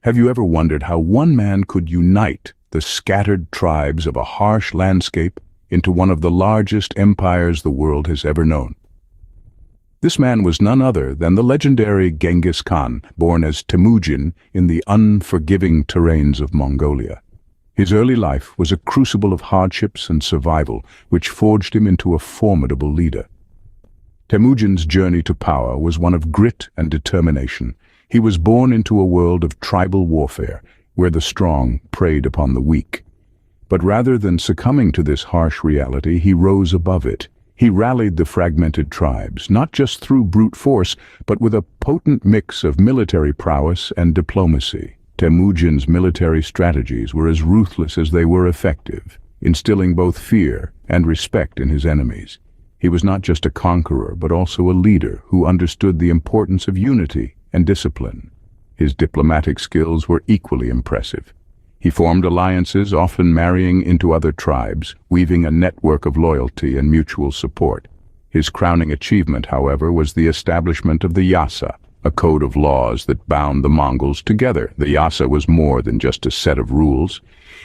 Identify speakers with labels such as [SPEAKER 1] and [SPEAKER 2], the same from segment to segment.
[SPEAKER 1] Have you ever wondered how one man could unite the scattered tribes of a harsh landscape into one of the largest empires the world has ever known? This man was none other than the legendary Genghis Khan, born as Temujin in the unforgiving terrains of Mongolia. His early life was a crucible of hardships and survival, which forged him into a formidable leader. Temujin's journey to power was one of grit and determination. He was born into a world of tribal warfare, where the strong preyed upon the weak. But rather than succumbing to this harsh reality, he rose above it. He rallied the fragmented tribes, not just through brute force, but with a potent mix of military prowess and diplomacy. Temujin's military strategies were as ruthless as they were effective, instilling both fear and respect in his enemies. He was not just a conqueror, but also a leader who understood the importance of unity and discipline. His diplomatic skills were equally impressive. He formed alliances, often marrying into other tribes, weaving a network of loyalty and mutual support. His crowning achievement, however, was the establishment of the Yasa, a code of laws that bound the Mongols together. The Yasa was more than just a set of rules.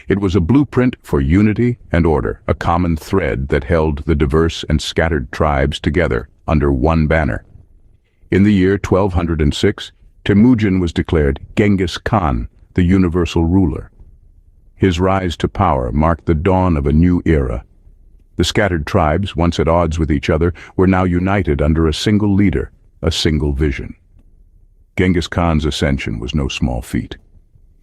[SPEAKER 1] It was a blueprint for unity and order, a common thread that held the diverse and scattered tribes together under one banner. In the year 1206, Temujin was declared Genghis Khan, the universal ruler. His rise to power marked the dawn of a new era. The scattered tribes, once at odds with each other, were now united under a single leader, a single vision. Genghis Khan's ascension was no small feat.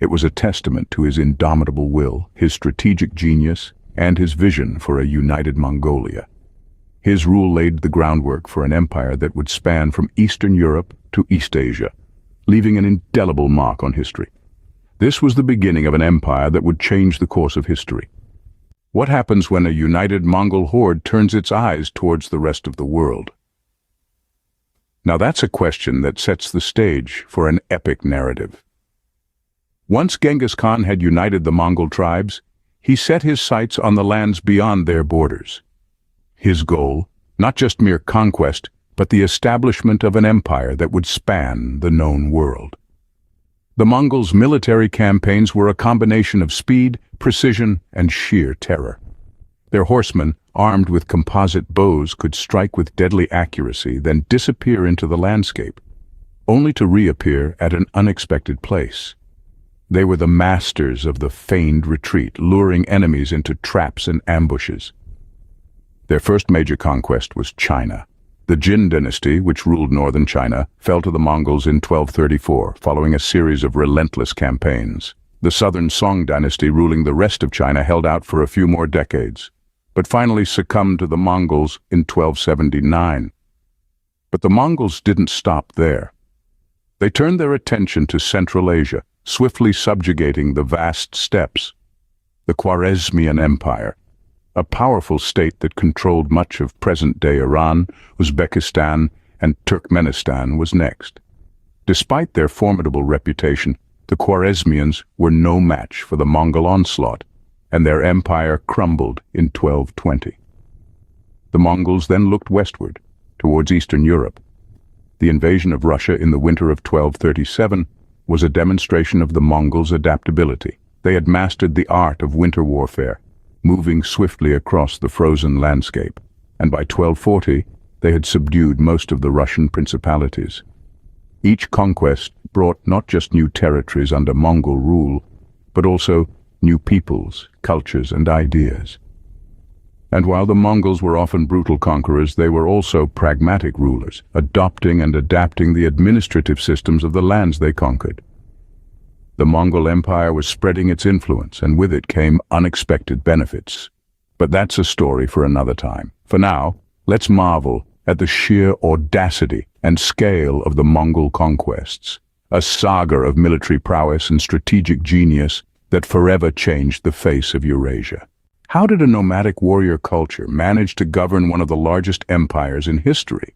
[SPEAKER 1] It was a testament to his indomitable will, his strategic genius, and his vision for a united Mongolia. His rule laid the groundwork for an empire that would span from Eastern Europe to East Asia, leaving an indelible mark on history. This was the beginning of an empire that would change the course of history. What happens when a united Mongol horde turns its eyes towards the rest of the world? Now that's a question that sets the stage for an epic narrative. Once Genghis Khan had united the Mongol tribes, he set his sights on the lands beyond their borders. His goal, not just mere conquest, but the establishment of an empire that would span the known world. The Mongols' military campaigns were a combination of speed, precision, and sheer terror. Their horsemen, armed with composite bows, could strike with deadly accuracy, then disappear into the landscape, only to reappear at an unexpected place. They were the masters of the feigned retreat, luring enemies into traps and ambushes. Their first major conquest was China. The Jin Dynasty, which ruled northern China, fell to the Mongols in 1234, following a series of relentless campaigns. The southern Song Dynasty, ruling the rest of China, held out for a few more decades, but finally succumbed to the Mongols in 1279. But the Mongols didn't stop there. They turned their attention to Central Asia, swiftly subjugating the vast steppes. The Khwarezmian Empire, a powerful state that controlled much of present-day Iran, Uzbekistan, and Turkmenistan, was next. Despite their formidable reputation, the Khwarezmians were no match for the Mongol onslaught, and their empire crumbled in 1220. The Mongols then looked westward, towards Eastern Europe. The invasion of Russia in the winter of 1237 was a demonstration of the Mongols' adaptability. They had mastered the art of winter warfare, moving swiftly across the frozen landscape, and by 1240 they had subdued most of the Russian principalities. Each conquest brought not just new territories under Mongol rule, but also new peoples, cultures, and ideas. And while the Mongols were often brutal conquerors, they were also pragmatic rulers, adopting and adapting the administrative systems of the lands they conquered. The Mongol Empire was spreading its influence, and with it came unexpected benefits. But that's a story for another time. For now, let's marvel at the sheer audacity and scale of the Mongol conquests, a saga of military prowess and strategic genius that forever changed the face of Eurasia. How did a nomadic warrior culture manage to govern one of the largest empires in history?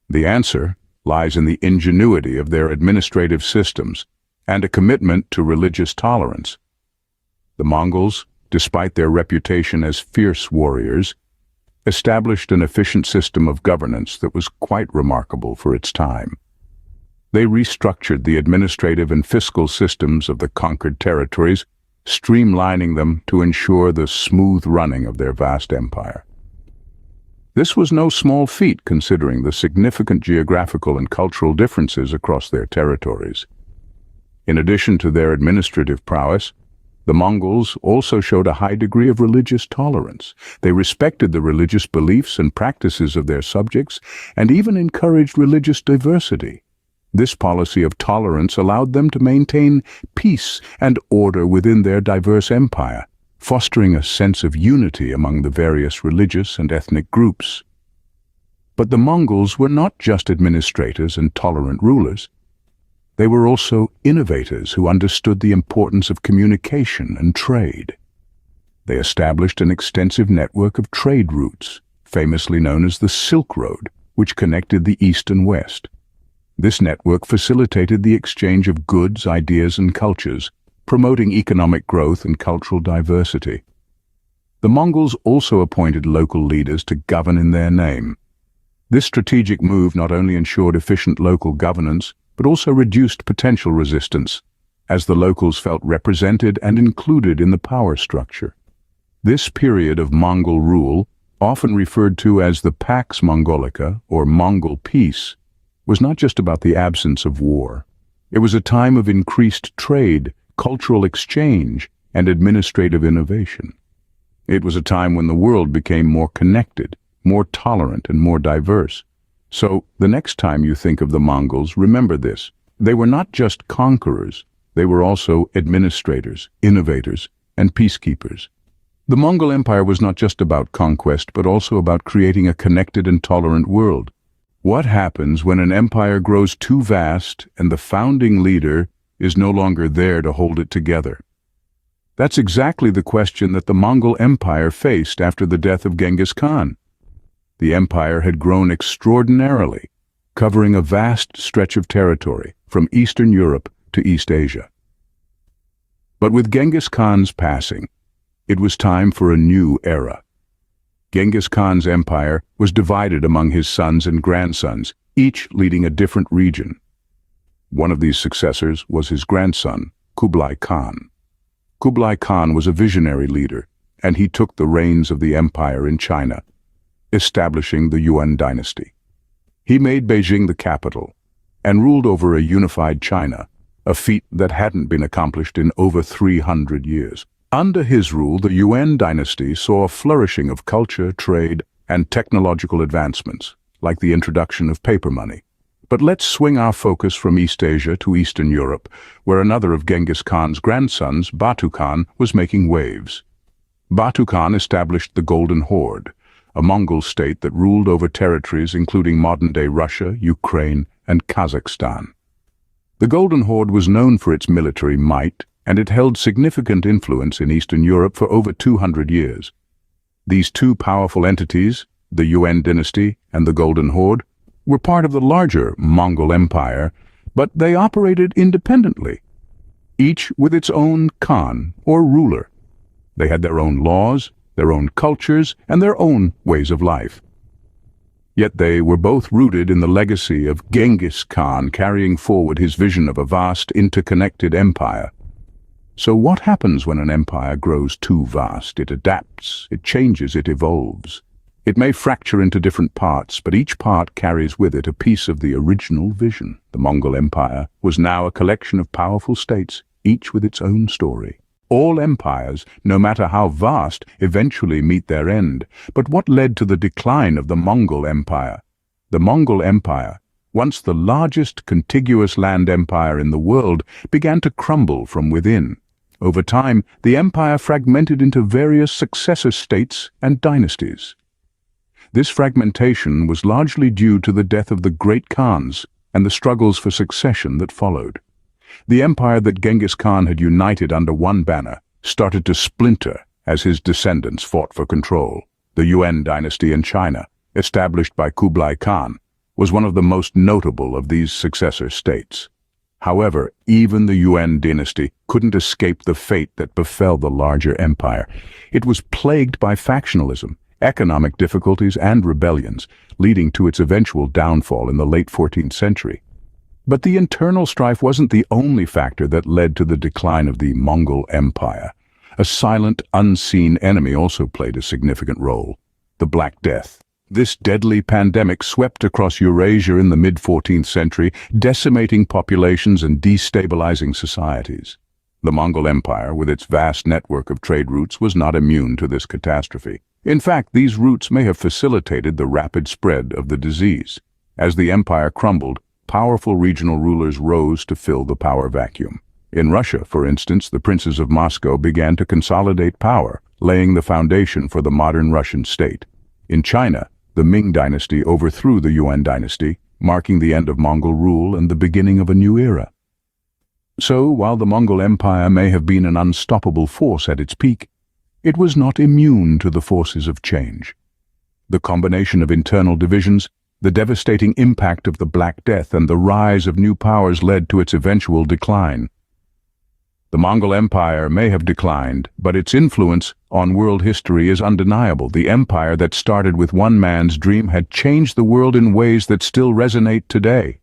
[SPEAKER 1] The answer lies in the ingenuity of their administrative systems and a commitment to religious tolerance. The Mongols, despite their reputation as fierce warriors, established an efficient system of governance that was quite remarkable for its time. They restructured the administrative and fiscal systems of the conquered territories, streamlining them to ensure the smooth running of their vast empire. This was no small feat considering the significant geographical and cultural differences across their territories. In addition to their administrative prowess, the Mongols also showed a high degree of religious tolerance. They respected the religious beliefs and practices of their subjects and even encouraged religious diversity. This policy of tolerance allowed them to maintain peace and order within their diverse empire, fostering a sense of unity among the various religious and ethnic groups. But the Mongols were not just administrators and tolerant rulers. They were also innovators who understood the importance of communication and trade. They established an extensive network of trade routes, famously known as the Silk Road, which connected the East and West. This network facilitated the exchange of goods, ideas, and cultures, promoting economic growth and cultural diversity. The Mongols also appointed local leaders to govern in their name. This strategic move not only ensured efficient local governance, but also reduced potential resistance, as the locals felt represented and included in the power structure. This period of Mongol rule, often referred to as the Pax Mongolica, or Mongol Peace, was not just about the absence of war. It was a time of increased trade, cultural exchange, and administrative innovation. It was a time when the world became more connected, more tolerant, and more diverse. So, the next time you think of the Mongols, remember this. They were not just conquerors, they were also administrators, innovators, and peacekeepers. The Mongol Empire was not just about conquest, but also about creating a connected and tolerant world. What happens when an empire grows too vast and the founding leader is no longer there to hold it together? That's exactly the question that the Mongol Empire faced after the death of Genghis Khan. The empire had grown extraordinarily, covering a vast stretch of territory from Eastern Europe to East Asia. But with Genghis Khan's passing, it was time for a new era. Genghis Khan's empire was divided among his sons and grandsons, each leading a different region. One of these successors was his grandson, Kublai Khan. Kublai Khan was a visionary leader, and he took the reins of the empire in China, establishing the Yuan dynasty. He made Beijing the capital and ruled over a unified China, a feat that hadn't been accomplished in over 300 years. Under his rule, the Yuan dynasty saw a flourishing of culture, trade, and technological advancements, like the introduction of paper money. But let's swing our focus from East Asia to Eastern Europe, where another of Genghis Khan's grandsons, Batu Khan, was making waves. Batu Khan established the Golden Horde, a Mongol state that ruled over territories including modern-day Russia, Ukraine, and Kazakhstan. The Golden Horde was known for its military might, and it held significant influence in Eastern Europe for over 200 years. These two powerful entities, the Yuan dynasty and the Golden Horde, were part of the larger Mongol Empire, but they operated independently, each with its own Khan, or ruler. They had their own laws, their own cultures, and their own ways of life. Yet they were both rooted in the legacy of Genghis Khan, carrying forward his vision of a vast, interconnected empire. So what happens when an empire grows too vast? It adapts, it changes, it evolves. It may fracture into different parts, but each part carries with it a piece of the original vision. The Mongol Empire was now a collection of powerful states, each with its own story. All empires, no matter how vast, eventually meet their end. But what led to the decline of the Mongol Empire? The Mongol Empire, once the largest contiguous land empire in the world, began to crumble from within. Over time, the empire fragmented into various successor states and dynasties. This fragmentation was largely due to the death of the great Khans and the struggles for succession that followed. The empire that Genghis Khan had united under one banner started to splinter as his descendants fought for control. The Yuan dynasty in China, established by Kublai Khan, was one of the most notable of these successor states. However, even the Yuan dynasty couldn't escape the fate that befell the larger empire. It was plagued by factionalism, economic difficulties, and rebellions, leading to its eventual downfall in the late 14th century. But the internal strife wasn't the only factor that led to the decline of the Mongol Empire. A silent, unseen enemy also played a significant role: the Black Death. This deadly pandemic swept across Eurasia in the mid-14th century, decimating populations and destabilizing societies. The Mongol Empire, with its vast network of trade routes, was not immune to this catastrophe. In fact, these routes may have facilitated the rapid spread of the disease. As the empire crumbled, powerful regional rulers rose to fill the power vacuum. In Russia, for instance, the princes of Moscow began to consolidate power, laying the foundation for the modern Russian state. In China, the Ming Dynasty overthrew the Yuan Dynasty, marking the end of Mongol rule and the beginning of a new era. So, while the Mongol Empire may have been an unstoppable force at its peak, it was not immune to the forces of change. The combination of internal divisions, the devastating impact of the Black Death, and the rise of new powers led to its eventual decline. The Mongol Empire may have declined, but its influence on world history is undeniable. The empire that started with one man's dream had changed the world in ways that still resonate today.